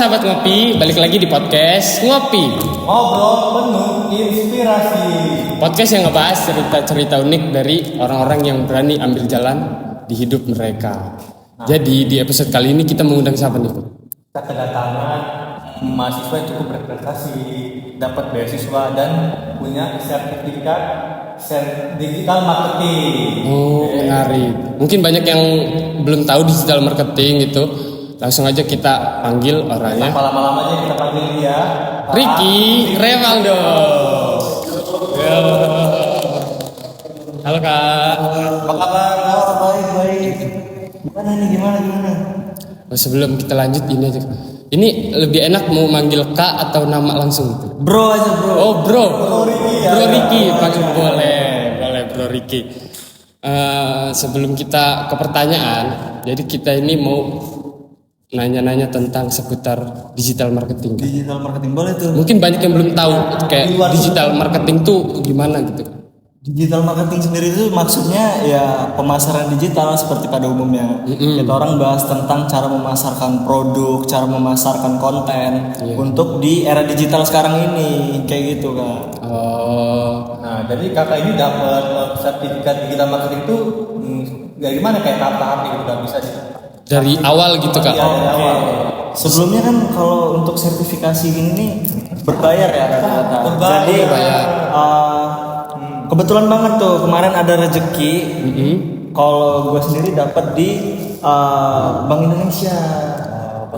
sahabat ngopi, balik lagi di podcast Ngopi. Ngobrol penuh inspirasi. Podcast yang ngebahas cerita-cerita unik dari orang-orang yang berani ambil jalan di hidup mereka. Jadi di episode kali ini kita mengundang siapa nih? Kita kedatangan mahasiswa yang cukup berprestasi, dapat beasiswa dan punya sertifikat digital marketing. Oh, menarik. Mungkin banyak yang belum tahu digital marketing itu. Langsung aja kita panggil orangnya. Tanpa lama-lama aja kita panggil dia. Ricky Revaldo. Halo Kak. Apa kabar? Baik. Gimana? Sebelum kita lanjut ini aja. Ini lebih enak mau manggil Kak atau nama langsung gitu? Bro aja bro. Oh bro. Ricky ya. Bro Ricky, panggil boleh Bro Ricky. Sebelum kita ke pertanyaan, jadi kita ini mau nanya-nanya tentang seputar digital marketing. Digital marketing boleh tuh. Mungkin banyak yang belum tahu kayak digital marketing tuh gimana gitu. Digital marketing sendiri itu maksudnya ya pemasaran digital seperti pada umumnya. Kita orang bahas tentang cara memasarkan produk, cara memasarkan konten untuk di era digital sekarang ini, kayak gitu Kak. Oh, Nah, jadi kakak ini dapat sertifikat digital marketing itu dari mana kayak tahap-tahapnya gitu kan bisa sih? dari awal gitu Kak. Iya, dari awal. Sebelumnya kan kalau untuk sertifikasi ini berbayar ya rata-rata. Jadi kebetulan banget tuh kemarin ada rezeki. Kalau gue sendiri dapat di Bank Indonesia.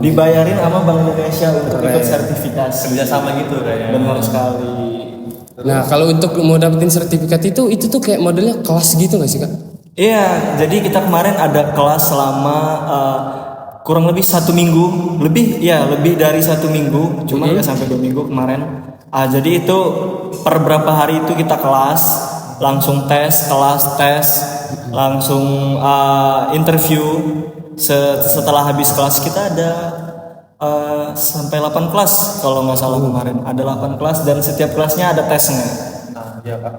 Dibayarin sama Bank Indonesia untuk ikut sertifikasi. Kerjasama gitu kayaknya. Benar sekali. Nah, kalau untuk mau dapetin sertifikat itu tuh kayak modelnya kelas gitu nggak sih Kak? Iya, jadi kita kemarin ada kelas selama kurang lebih 1 minggu, lebih dari 1 minggu, cuma nggak sampai 2 minggu kemarin. Jadi itu per berapa hari itu kita kelas, langsung tes, langsung interview. Setelah habis kelas kita ada sampai 8 kelas kalau nggak salah kemarin, ada 8 kelas dan setiap kelasnya ada tesnya.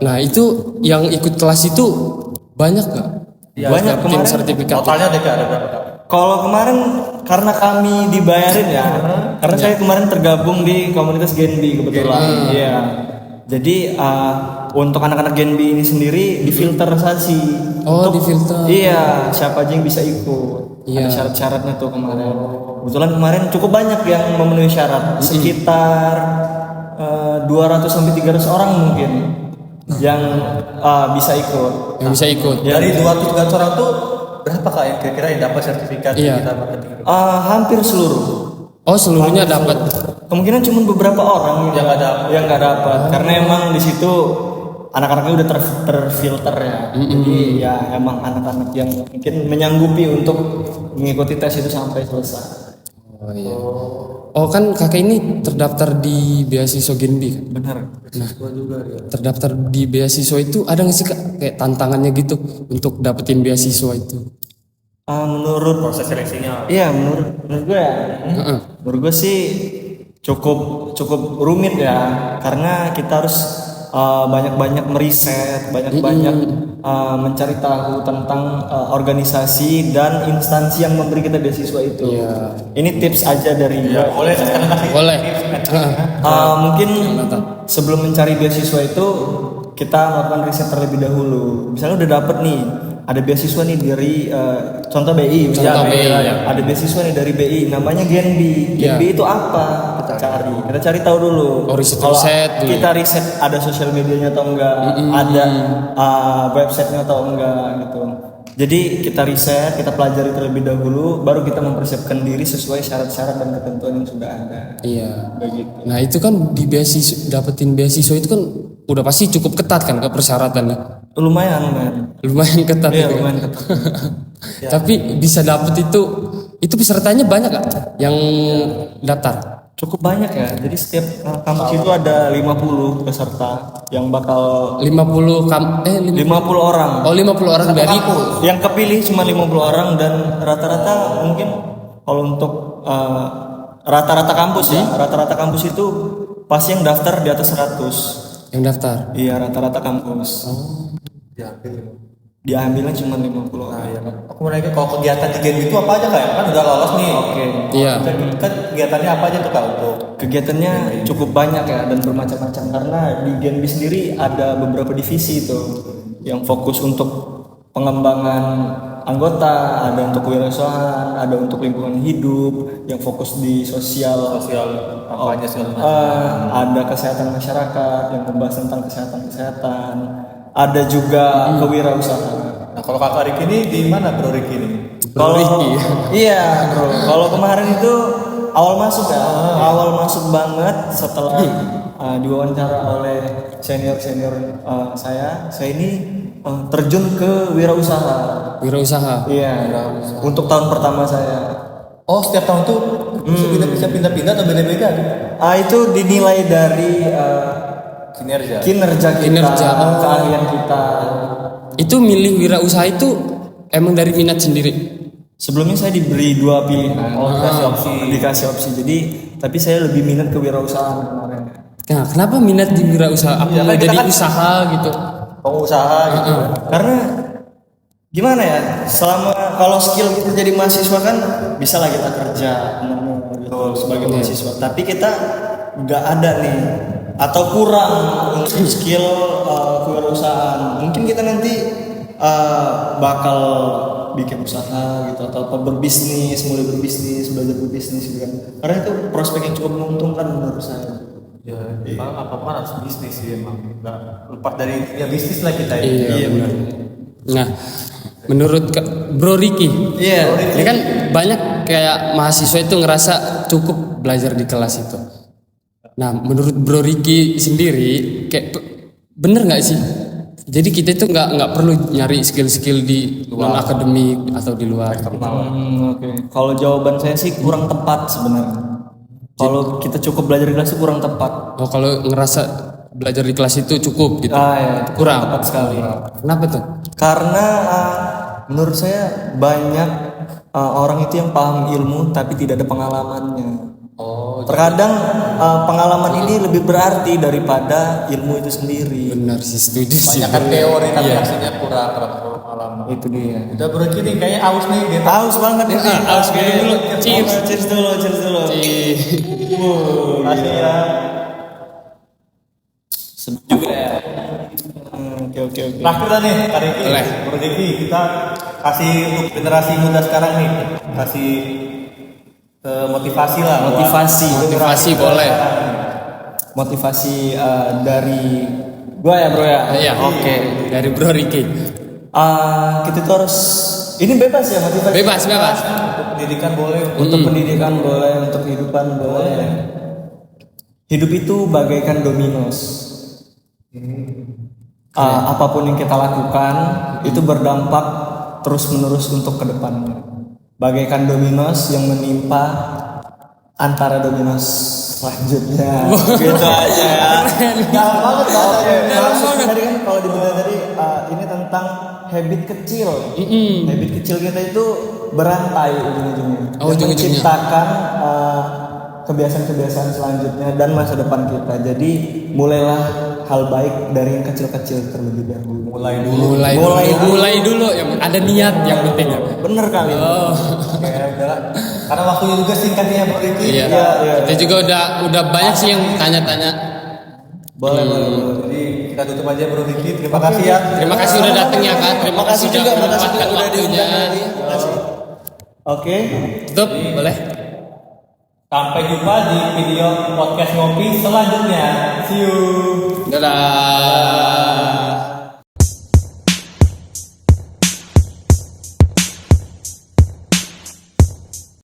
Nah, itu yang ikut kelas itu banyak gak? Ya, banyak dapetin kemarin. sertifikat. Totalnya ada berapa? Kalau kemarin karena kami dibayarin ya, karena saya kemarin tergabung di komunitas Genbi kebetulan. Iya. Jadi untuk anak-anak Genbi ini sendiri difilterisasi. Oh, difilter. Iya, siapa aja yang bisa ikut. Ada syarat-syaratnya tuh kemarin. Kebetulan kemarin cukup banyak yang memenuhi syarat, sekitar 200 sampai 300 orang mungkin yang bisa ikut. Yang bisa ikut. Dari 200 orang tuh berapa kak yang kira-kira yang dapat sertifikat digital marketing? Hampir seluruh. Oh, seluruhnya dapat. Kemungkinan cuma beberapa orang Yang nggak dapat. karena emang di situ anak-anaknya udah terfilter ya. Jadi ya emang anak-anak yang mungkin menyanggupi untuk mengikuti tes itu sampai selesai. Oh iya. Oh kan kakak ini terdaftar di beasiswa Genbi kan? Benar. Nah, terdaftar di beasiswa itu ada nggak sih Kak kayak tantangannya gitu untuk dapetin beasiswa itu? Menurut Proses seleksinya. iya menurut gue ya. Menurut gue sih cukup rumit ya karena kita harus banyak-banyak meriset, banyak-banyak mencari tahu tentang organisasi dan instansi yang memberi kita beasiswa itu. Ini tips aja dari gue. Boleh sekarang kasih. Boleh. Mungkin sebelum mencari beasiswa itu kita melakukan riset terlebih dahulu. Misalnya udah dapet nih, ada beasiswa nih dari contoh BI. Ada beasiswa nih dari BI, namanya Genbi. Genbi itu apa? Kita cari tahu dulu. Riset Kalau dulu. kita riset ada sosial medianya atau enggak, ada websitenya atau enggak gitu. Jadi kita riset, kita pelajari terlebih dahulu, baru kita mempersiapkan diri sesuai syarat-syarat dan ketentuan yang sudah ada. Iya. Begitu. Nah itu kan di dapetin beasiswa itu kan udah pasti cukup ketat kan ke persyaratannya. Lumayan. Lumayan ketat. Iya, gitu. lumayan ketat. Tapi bisa dapet itu pesertanya banyak gak yang daftar? Cukup banyak ya. Jadi setiap kampus itu ada 50 peserta yang bakal 50 orang. Oh 50 orang dari Yang kepilih cuma 50 orang dan rata-rata mungkin kalau untuk rata-rata kampus ya, rata-rata kampus itu pasti yang daftar di atas 100. yang daftar. Iya, rata-rata kampus. diambilnya cuma 50 Nah, orang. ya kan. Aku mau nanya kalau kegiatan di game itu apa aja kayak kan udah lolos nih. Oke. Iya. Kan kegiatannya apa aja tuh Kak untuk Kegiatannya cukup banyak ya dan bermacam-macam karena di Genbi sendiri ada beberapa divisi itu yang fokus untuk pengembangan anggota, ada untuk kewirausahaan, ada untuk lingkungan hidup, yang fokus di sosial, apa aja segala macam. ada kesehatan masyarakat yang membahas tentang kesehatan, ada juga kewirausahaan. Nah, kalau Kakak Riki ini di mana Bro Riki ini? Kalau Ricky. iya bro, kalau kemarin itu awal masuk ya, awal masuk banget setelah diwawancara oleh senior saya ini terjun ke wirausaha. Wirausaha. Iya, untuk tahun pertama saya. Oh, setiap tahun tuh bisa pindah-pindah atau beda-beda? Itu dinilai dari Kinerja. kinerja kita, Kinerja. keahlian kita. Itu milih wirausaha itu emang dari minat sendiri. Sebelumnya saya diberi 2 pilihan, dikasih opsi. Jadi, tapi saya lebih minat ke wirausahaan kemarin. Nah, kenapa minat di wirausaha? Apa Iya, kan mau kita jadi kan- usaha gitu? Pengusaha gitu. Karena gimana ya, selama kalau skill kita jadi mahasiswa kan bisa lah kita kerja gitu, sebagai mahasiswa. Tapi kita nggak ada nih atau kurang untuk skill kewirausahaan. Mungkin kita nanti bakal bikin usaha gitu atau mulai berbisnis, belajar berbisnis gitu kan. Karena itu prospek yang cukup menguntungkan menurut saya. Ya, apa-apa harus bisnis sih emang. Nggak lepas dari ya bisnis lah kita ini. Iya benar. Nah, menurut Bro Riki, Iya. ini kan banyak kayak mahasiswa itu ngerasa cukup belajar di kelas itu. Nah, menurut Bro Riki sendiri, kayak bener nggak sih? Jadi kita itu nggak perlu nyari skill-skill di non akademik atau di luar. Oke. Kalau jawaban saya sih kurang tepat sebenarnya. Kalau kita cukup belajar di kelas itu kurang tepat. Oh, kalau ngerasa belajar di kelas itu cukup gitu. Ya, itu Kurang. tepat sekali. Kenapa tuh? Karena menurut saya banyak orang itu yang paham ilmu tapi tidak ada pengalamannya. Terkadang pengalaman ini lebih berarti daripada ilmu itu sendiri. Benar sih, setuju sih. Banyak kan teori tapi Iya. hasilnya kurang pengalaman. Itu dia. Udah Bro Riki nih kayaknya aus nih dia. Haus banget ini. Haus dulu. Cheers. Cheers dulu. Makasih ya. Juga ya. Oke. Terakhir dah nih Kak Riki. Boleh. Bro Riki kita kasih untuk generasi muda sekarang nih kasih motivasi lah. Motivasi boleh. Motivasi dari gua ya bro ya. Iya. Oke. Dari Bro Riki. Kita tuh harus ini bebas ya motivasi. Bebas. Untuk pendidikan boleh. Untuk pendidikan boleh, untuk kehidupan boleh. Hidup itu bagaikan dominos. Apapun yang kita lakukan itu berdampak terus menerus untuk kedepannya. Bagaikan dominos yang menimpa antara dominos selanjutnya. Gitu aja. Dalam banget Maksud tadi kan kalau dibilang tadi ini tentang habit kecil. Habit kecil kita itu berantai ujung-ujungnya. Oh, Dan ujung-ujungnya. menciptakan kebiasaan-kebiasaan selanjutnya dan masa depan kita. Jadi mulailah hal baik dari yang kecil-kecil terlebih dahulu. Mulai dulu yang ada niat yang penting. Bener kali. Oke, udah. Karena waktunya juga singkatnya Bro Riki. Iya. Kita juga udah banyak sih yang tanya-tanya. Boleh. Jadi kita tutup aja Bro Riki. Terima kasih ya. Terima kasih udah datang ya kan. Terima kasih juga udah makasih menyempatkan udah waktunya. diundang lagi. Makasih. Oke. Tutup, boleh. Sampai jumpa di video podcast ngopi selanjutnya. See you. Dadah.